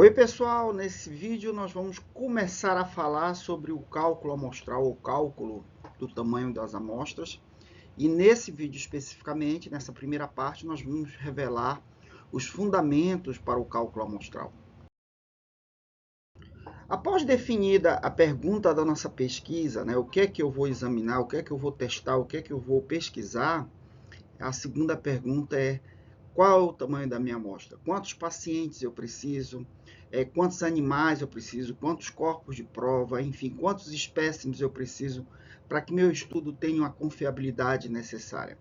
Oi pessoal, nesse vídeo nós vamos começar a falar sobre o cálculo amostral, ou cálculo do tamanho das amostras. E nesse vídeo especificamente, nessa primeira parte, nós vamos revelar os fundamentos para o cálculo amostral. Após definida a pergunta da nossa pesquisa, o que é que eu vou examinar, o que é que eu vou testar, o que é que eu vou pesquisar, a segunda pergunta é: qual é o tamanho da minha amostra? Quantos pacientes eu preciso? Quantos animais eu preciso? Quantos corpos de prova? Enfim, quantos espécimes eu preciso para que meu estudo tenha a confiabilidade necessária?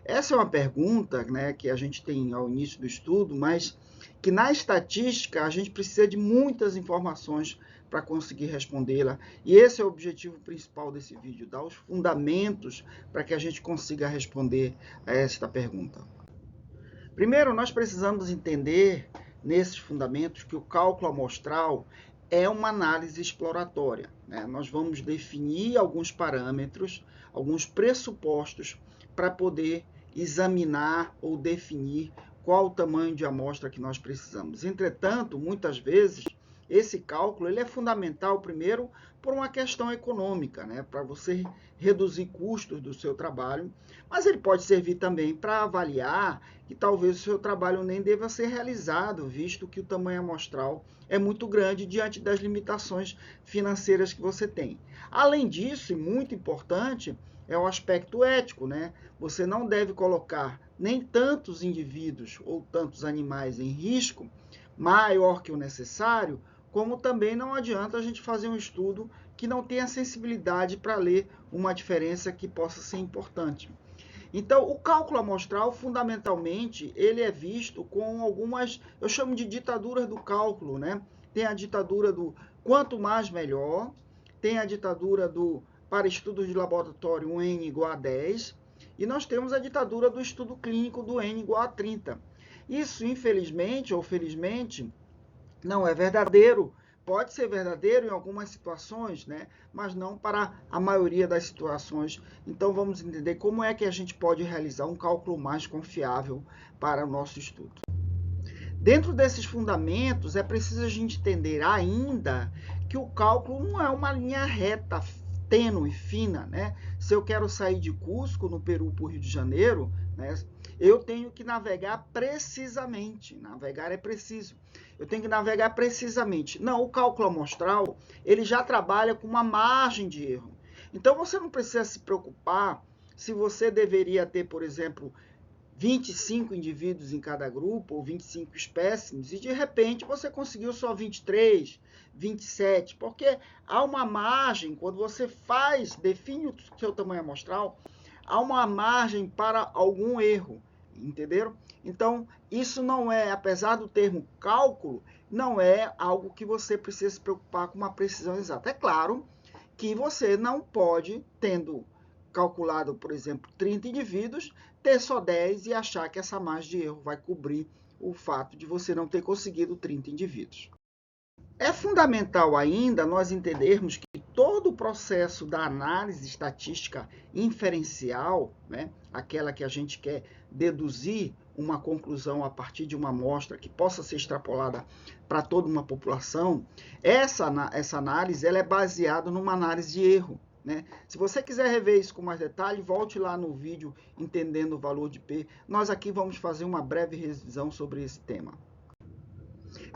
Essa é uma pergunta, que a gente tem ao início do estudo, mas que na estatística a gente precisa de muitas informações para conseguir respondê-la. E esse é o objetivo principal desse vídeo, dar os fundamentos para que a gente consiga responder a esta pergunta. Primeiro, nós precisamos entender, nesses fundamentos, que o cálculo amostral é uma análise exploratória. Nós vamos definir alguns parâmetros, alguns pressupostos para poder examinar ou definir qual o tamanho de amostra que nós precisamos. Entretanto, muitas vezes, esse cálculo ele é fundamental, primeiro, por uma questão econômica, para você reduzir custos do seu trabalho, mas ele pode servir também para avaliar que talvez o seu trabalho nem deva ser realizado, visto que o tamanho amostral é muito grande diante das limitações financeiras que você tem. Além disso, e muito importante, é o aspecto ético, Você não deve colocar nem tantos indivíduos ou tantos animais em risco maior que o necessário, como também não adianta a gente fazer um estudo que não tenha sensibilidade para ler uma diferença que possa ser importante. Então, o cálculo amostral, fundamentalmente, ele é visto com algumas, eu chamo de ditaduras do cálculo, Tem a ditadura do quanto mais melhor, tem a ditadura do, para estudos de laboratório, um N igual a 10, e nós temos a ditadura do estudo clínico do N igual a 30. Isso, infelizmente ou felizmente, não é verdadeiro. Pode ser verdadeiro em algumas situações, mas não para a maioria das situações. Então, vamos entender como é que a gente pode realizar um cálculo mais confiável para o nosso estudo. Dentro desses fundamentos, é preciso a gente entender ainda que o cálculo não é uma linha reta, tênue, fina. Se eu quero sair de Cusco, no Peru, para o Rio de Janeiro, eu tenho que navegar precisamente. Navegar é preciso. Eu tenho que navegar precisamente. Não, o cálculo amostral, ele já trabalha com uma margem de erro. Então, você não precisa se preocupar se você deveria ter, por exemplo, 25 indivíduos em cada grupo, ou 25 espécimes, e de repente você conseguiu só 23, 27, porque há uma margem, quando você define o seu tamanho amostral, há uma margem para algum erro, entenderam? Então, isso não é, apesar do termo cálculo, não é algo que você precisa se preocupar com uma precisão exata. É claro que você não pode, tendo calculado, por exemplo, 30 indivíduos, ter só 10 e achar que essa margem de erro vai cobrir o fato de você não ter conseguido 30 indivíduos. É fundamental ainda nós entendermos que todo o processo da análise estatística inferencial, aquela que a gente quer deduzir uma conclusão a partir de uma amostra que possa ser extrapolada para toda uma população, essa análise ela é baseada numa análise de erro. Se você quiser rever isso com mais detalhe, volte lá no vídeo Entendendo o Valor de P. Nós aqui vamos fazer uma breve revisão sobre esse tema.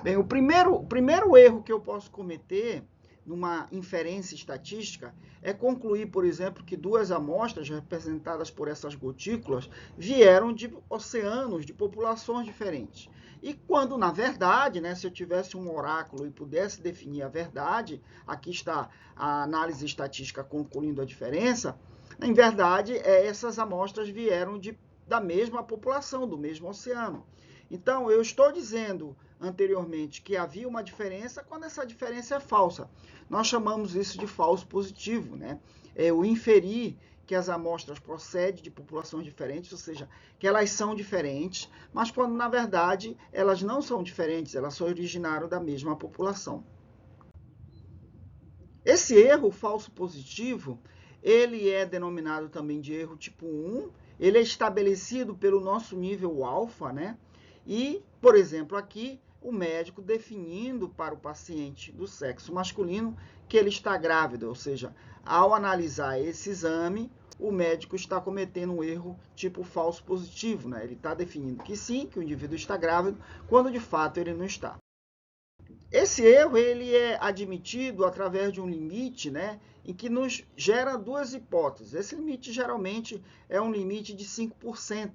Bem, o primeiro erro que eu posso cometer numa inferência estatística é concluir, por exemplo, que duas amostras representadas por essas gotículas vieram de oceanos, de populações diferentes. E quando, na verdade, se eu tivesse um oráculo e pudesse definir a verdade, aqui está a análise estatística concluindo a diferença, em verdade, essas amostras vieram da mesma população, do mesmo oceano. Então, eu estou dizendo anteriormente que havia uma diferença quando essa diferença é falsa. Nós chamamos isso de falso positivo, Eu inferir que as amostras procedem de populações diferentes, ou seja, que elas são diferentes, mas quando, na verdade, elas não são diferentes, elas se originaram da mesma população. Esse erro falso positivo, ele é denominado também de erro tipo 1, ele é estabelecido pelo nosso nível alfa, E, por exemplo, aqui o médico definindo para o paciente do sexo masculino que ele está grávido, ou seja, ao analisar esse exame, o médico está cometendo um erro tipo falso positivo, né? Ele está definindo que sim, que o indivíduo está grávido, quando de fato ele não está. Esse erro ele é admitido através de um limite, né, em que nos gera duas hipóteses. Esse limite geralmente é um limite de 5%.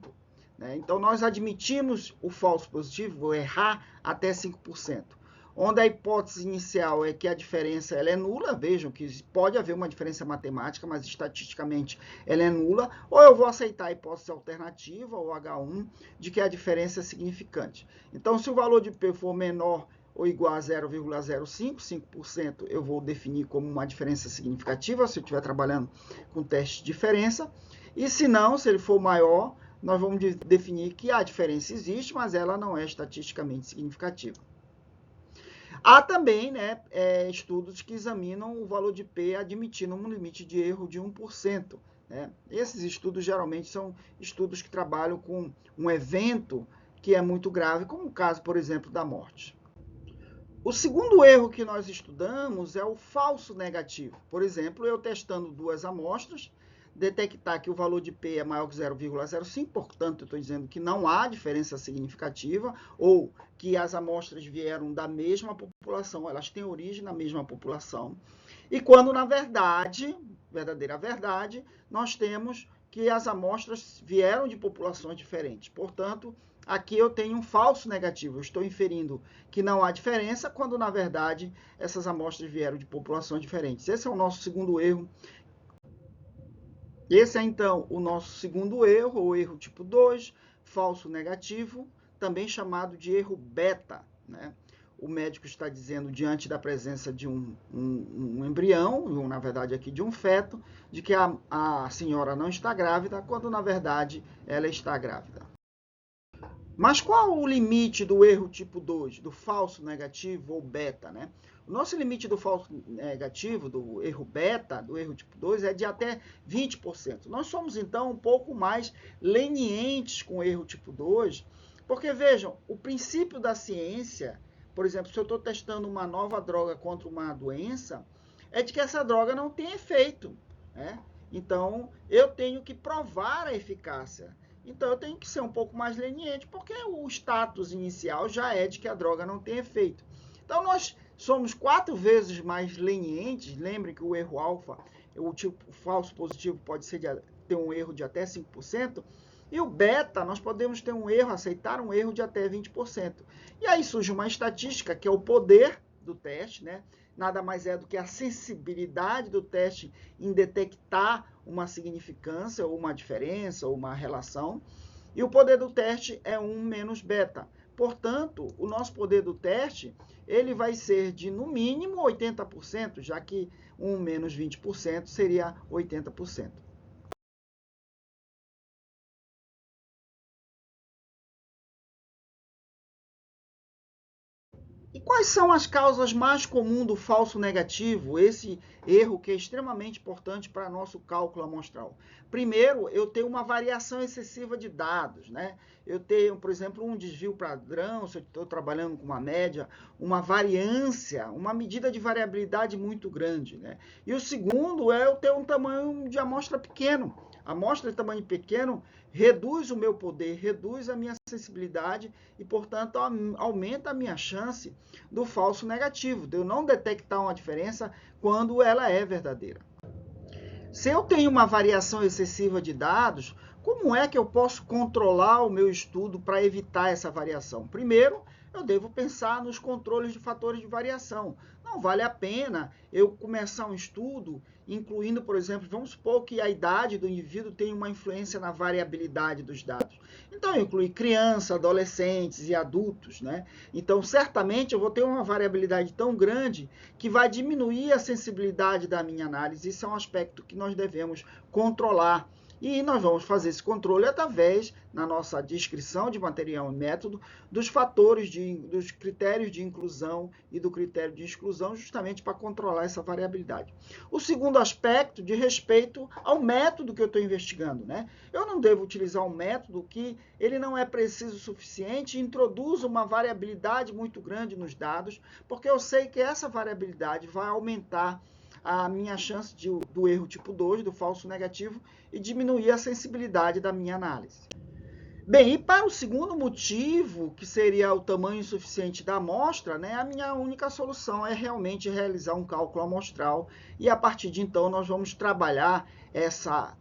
Né? Então, nós admitimos o falso positivo, o errar, até 5%. Onde a hipótese inicial é que a diferença ela é nula, vejam que pode haver uma diferença matemática, mas estatisticamente ela é nula, ou eu vou aceitar a hipótese alternativa, ou H1, de que a diferença é significante. Então, se o valor de P for menor ou igual a 0,05, 5% eu vou definir como uma diferença significativa, se eu estiver trabalhando com teste de diferença, e se não, se ele for maior, nós vamos definir que a diferença existe, mas ela não é estatisticamente significativa. Há também, né, estudos que examinam o valor de P admitindo um limite de erro de 1%. Né? Esses estudos geralmente são estudos que trabalham com um evento que é muito grave, como o caso, por exemplo, da morte. O segundo erro que nós estudamos é o falso negativo. Por exemplo, eu testando duas amostras, detectar que o valor de P é maior que 0,05, portanto, eu estou dizendo que não há diferença significativa, ou que as amostras vieram da mesma população, elas têm origem na mesma população. E quando, na verdade, verdadeira verdade, nós temos que as amostras vieram de populações diferentes. Portanto, aqui eu tenho um falso negativo. Eu estou inferindo que não há diferença, quando, na verdade, essas amostras vieram de populações diferentes. Esse é o nosso segundo erro. Esse é, então, o nosso segundo erro, ou erro tipo 2, falso negativo, também chamado de erro beta. Né? O médico está dizendo, diante da presença de um embrião, na verdade aqui de um feto, de que a senhora não está grávida, quando, na verdade, ela está grávida. Mas qual o limite do erro tipo 2, do falso negativo ou beta? Né? O nosso limite do falso negativo, do erro beta, do erro tipo 2, é de até 20%. Nós somos, então, um pouco mais lenientes com o erro tipo 2, porque, vejam, o princípio da ciência, por exemplo, se eu estou testando uma nova droga contra uma doença, é de que essa droga não tem efeito. Né? Então, eu tenho que provar a eficácia. Então, eu tenho que ser um pouco mais leniente, porque o status inicial já é de que a droga não tem efeito. Então, nós somos 4 vezes mais lenientes. Lembre que o erro alfa, o tipo falso positivo, pode ter um erro de até 5%. E o beta, nós podemos ter um erro, aceitar um erro de até 20%. E aí surge uma estatística, que é o poder do teste, né? Nada mais é do que a sensibilidade do teste em detectar uma significância, ou uma diferença, ou uma relação. E o poder do teste é 1 menos beta. Portanto, o nosso poder do teste ele vai ser de, no mínimo, 80%, já que 1 menos 20% seria 80%. E quais são as causas mais comuns do falso negativo, esse erro que é extremamente importante para nosso cálculo amostral? Primeiro, eu tenho uma variação excessiva de dados. Né? Eu tenho, por exemplo, um desvio padrão, se eu estou trabalhando com uma média, uma variância, uma medida de variabilidade muito grande. Né? E o segundo é eu ter um tamanho de amostra pequeno. A amostra de tamanho pequeno reduz o meu poder, reduz a minha sensibilidade e, portanto, aumenta a minha chance do falso negativo, de eu não detectar uma diferença quando ela é verdadeira. Se eu tenho uma variação excessiva de dados, como é que eu posso controlar o meu estudo para evitar essa variação? Primeiro, eu devo pensar nos controles de fatores de variação. Não vale a pena eu começar um estudo incluindo, por exemplo, vamos supor que a idade do indivíduo tem uma influência na variabilidade dos dados. Então, eu incluo crianças, adolescentes e adultos. Né? Então, certamente, eu vou ter uma variabilidade tão grande que vai diminuir a sensibilidade da minha análise. Isso é um aspecto que nós devemos controlar. E nós vamos fazer esse controle através, na nossa descrição de material e método, dos fatores, dos critérios de inclusão e do critério de exclusão, justamente para controlar essa variabilidade. O segundo aspecto, de respeito ao método que eu estou investigando, né? Eu não devo utilizar um método que ele não é preciso o suficiente e introduz uma variabilidade muito grande nos dados, porque eu sei que essa variabilidade vai aumentar a minha chance do erro tipo 2, do falso negativo, e diminuir a sensibilidade da minha análise. Bem, e para o segundo motivo, que seria o tamanho insuficiente da amostra, né, a minha única solução é realmente realizar um cálculo amostral, e a partir de então nós vamos trabalhar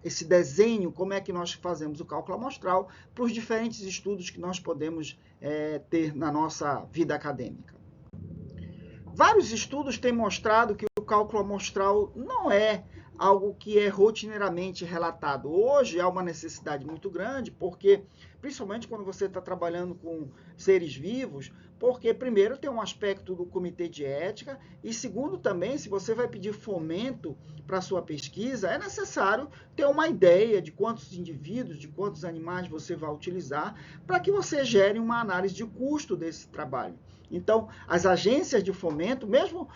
esse desenho, como é que nós fazemos o cálculo amostral, para os diferentes estudos que nós podemos ter na nossa vida acadêmica. Vários estudos têm mostrado que o cálculo amostral não é algo que é rotineiramente relatado. Hoje há uma necessidade muito grande, porque, principalmente quando você está trabalhando com seres vivos, porque, primeiro, tem um aspecto do comitê de ética, e, segundo, também, se você vai pedir fomento para a sua pesquisa, é necessário ter uma ideia de quantos indivíduos, de quantos animais você vai utilizar, para que você gere uma análise de custo desse trabalho. Então, as agências de fomento, mesmo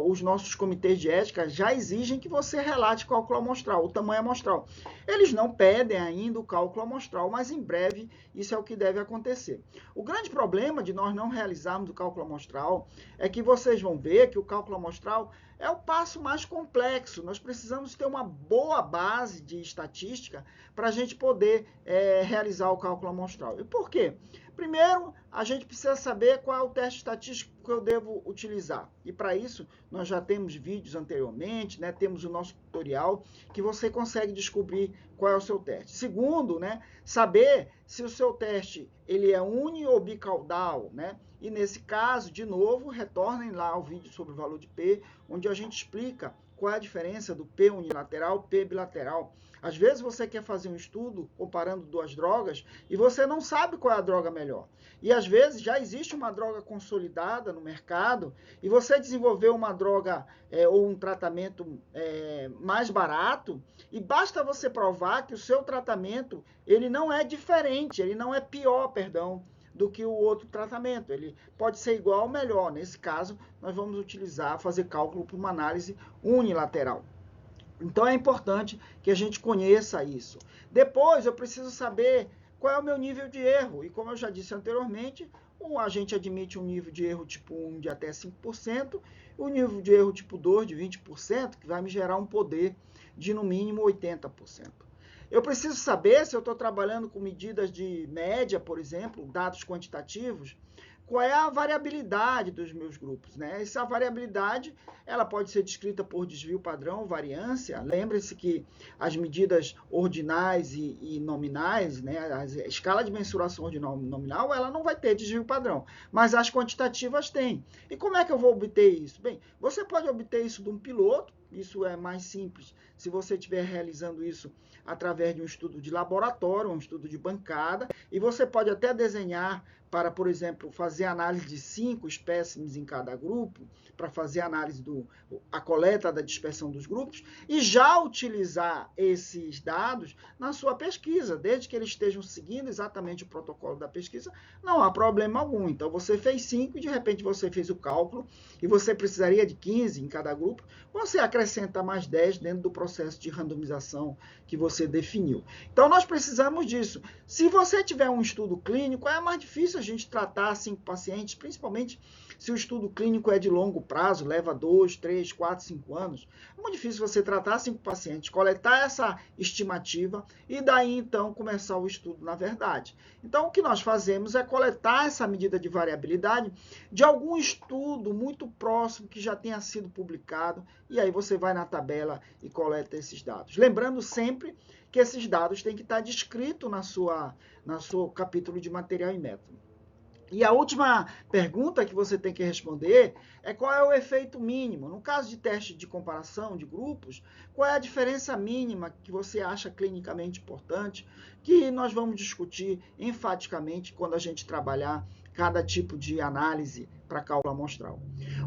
os nossos comitês de ética, já exigem que você relate o cálculo amostral, o tamanho amostral. Eles não pedem ainda o cálculo amostral, mas em breve isso é o que deve acontecer. O grande problema de nós não realizarmos o cálculo amostral é que vocês vão ver que o cálculo amostral é o passo mais complexo. Nós precisamos ter uma boa base de estatística para a gente poder realizar o cálculo amostral. E por quê? Primeiro, a gente precisa saber qual é o teste estatístico que eu devo utilizar. E para isso, nós já temos vídeos anteriormente, né? Temos o nosso tutorial, que você consegue descobrir qual é o seu teste. Segundo, né? Saber se o seu teste ele é uni ou bicaudal, né? E nesse caso, de novo, retornem lá ao vídeo sobre o valor de P, onde a gente explica qual é a diferença do P unilateral e P bilateral. Às vezes você quer fazer um estudo comparando duas drogas e você não sabe qual é a droga melhor. E às vezes já existe uma droga consolidada no mercado e você desenvolveu uma droga ou um tratamento mais barato e basta você provar que o seu tratamento ele não é diferente, ele não é pior, perdão, do que o outro tratamento. Ele pode ser igual ou melhor. Nesse caso, nós vamos fazer cálculo para uma análise unilateral. Então é importante que a gente conheça isso. Depois eu preciso saber qual é o meu nível de erro. E como eu já disse anteriormente, a gente admite um nível de erro tipo 1 de até 5%, o nível de erro tipo 2 de 20%, que vai me gerar um poder de no mínimo 80%. Eu preciso saber se eu estou trabalhando com medidas de média, por exemplo, dados quantitativos, qual é a variabilidade dos meus grupos, né? Essa variabilidade, ela pode ser descrita por desvio padrão, variância. Lembre-se que as medidas ordinais e nominais, né? A escala de mensuração ordinal e nominal, ela não vai ter desvio padrão, mas as quantitativas têm. E como é que eu vou obter isso? Bem, você pode obter isso de um piloto, isso é mais simples se você estiver realizando isso através de um estudo de laboratório, um estudo de bancada, e você pode até desenhar para, por exemplo, fazer análise de 5 espécimes em cada grupo, para fazer análise a coleta da dispersão dos grupos, e já utilizar esses dados na sua pesquisa, desde que eles estejam seguindo exatamente o protocolo da pesquisa, não há problema algum. Então, você fez 5 e, de repente, você fez o cálculo, e você precisaria de 15 em cada grupo, você acrescenta mais 10 dentro do processo de randomização que você definiu. Então, nós precisamos disso. Se você tiver um estudo clínico, é mais difícil a gente tratar 5 pacientes, principalmente se o estudo clínico é de longo prazo, leva 2, 3, 4, 5 anos. É muito difícil você tratar 5 pacientes, coletar essa estimativa e daí, então, começar o estudo na verdade. Então, o que nós fazemos é coletar essa medida de variabilidade de algum estudo muito próximo que já tenha sido publicado e aí você vai na tabela e coleta esses dados. Lembrando sempre que esses dados têm que estar descritos no seu capítulo de material e método. E a última pergunta que você tem que responder é qual é o efeito mínimo. No caso de teste de comparação de grupos, qual é a diferença mínima que você acha clinicamente importante, que nós vamos discutir enfaticamente quando a gente trabalhar cada tipo de análise para cálculo amostral.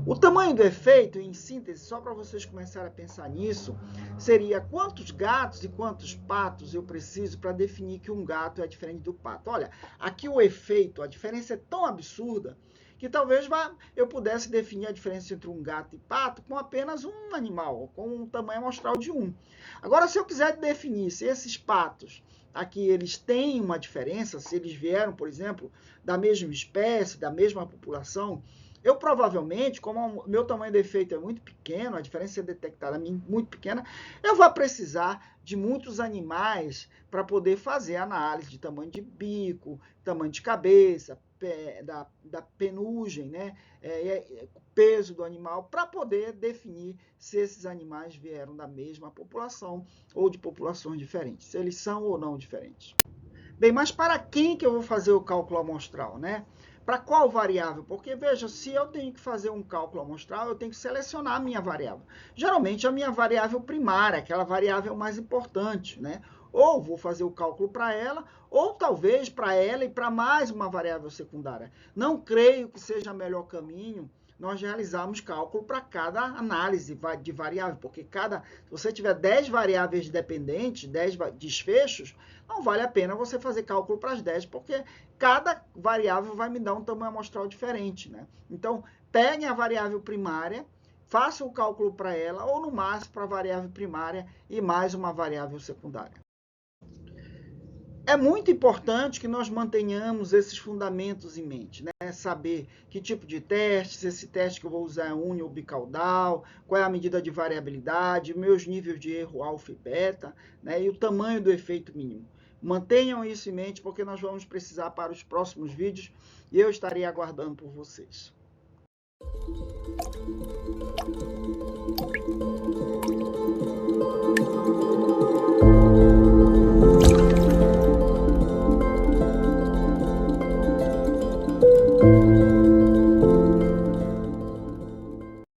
O tamanho do efeito, em síntese, só para vocês começarem a pensar nisso, seria quantos gatos e quantos patos eu preciso para definir que um gato é diferente do pato. Olha, aqui o efeito, a diferença é tão absurda que talvez eu pudesse definir a diferença entre um gato e pato com apenas um animal, com um tamanho amostral de 1. Agora, se eu quiser definir se esses patos aqui eles têm uma diferença, se eles vieram, por exemplo, da mesma espécie, da mesma população, eu provavelmente, como o meu tamanho de efeito é muito pequeno, a diferença é detectada muito pequena, eu vou precisar de muitos animais para poder fazer a análise de tamanho de bico, tamanho de cabeça, da penugem, né? Peso do animal, para poder definir se esses animais vieram da mesma população ou de populações diferentes, se eles são ou não diferentes. Bem, mas para quem que eu vou fazer o cálculo amostral, né? Para qual variável? Porque, veja, se eu tenho que fazer um cálculo amostral, eu tenho que selecionar a minha variável. Geralmente, a minha variável primária, aquela variável mais importante, né? Ou vou fazer o cálculo para ela, ou talvez para ela e para mais uma variável secundária. Não creio que seja o melhor caminho nós realizarmos cálculo para cada análise de variável, porque se você tiver 10 variáveis dependentes, 10 desfechos, não vale a pena você fazer cálculo para as 10, porque cada variável vai me dar um tamanho amostral diferente, né? Então, peguem a variável primária, façam o cálculo para ela, ou no máximo para a variável primária e mais uma variável secundária. É muito importante que nós mantenhamos esses fundamentos em mente, né? Saber que tipo de teste, se esse teste que eu vou usar é uni ou bicaudal, qual é a medida de variabilidade, meus níveis de erro alfa e beta, né? E o tamanho do efeito mínimo. Mantenham isso em mente, porque nós vamos precisar para os próximos vídeos e eu estarei aguardando por vocês.